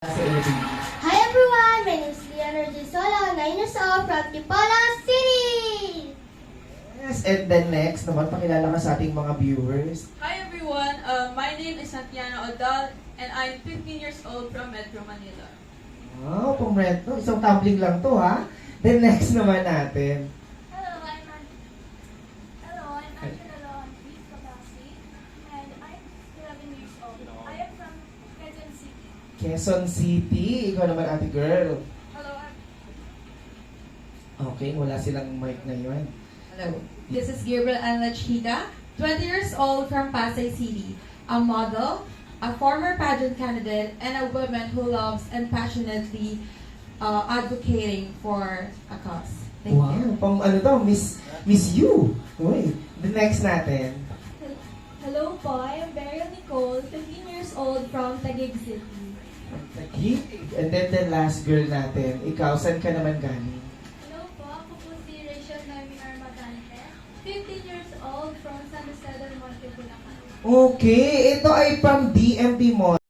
Hi everyone, my name is Leonard Gisola, 9 years old from Tipala City! Yes, and then next naman, pakilala ka sa ating mga viewers. Hi everyone, my name is Santiana Odal and I'm 15 years old from Metro Manila. Wow, pumreto. Isang tumbling lang to, ha? Then next naman natin. Hello, I'm Angela Luis Cabasi, and I'm 11 years old. I am from Quezon City. Quezon City. Ikaw naman, ate girl. Hello, Okay, wala silang mic ngayon. Hello, this is Gabriel Anlachida, 20 years old from Pasay City, a model, a former pageant candidate, and a woman who loves and passionately advocating for a cause. Thank Wow, you. pang ano to, Miss You. Uy, the next natin. Hello po, I am Beryl Nicole, 15 years old from Taguig City. Taguig. And then the last girl natin. Ikaw, saan ka naman galing? Hello po, ako po si Rachel Noemi Armagante, 15 years old from San Jose del Monte, Bulacan. Okay, ito ay from DMB Mall.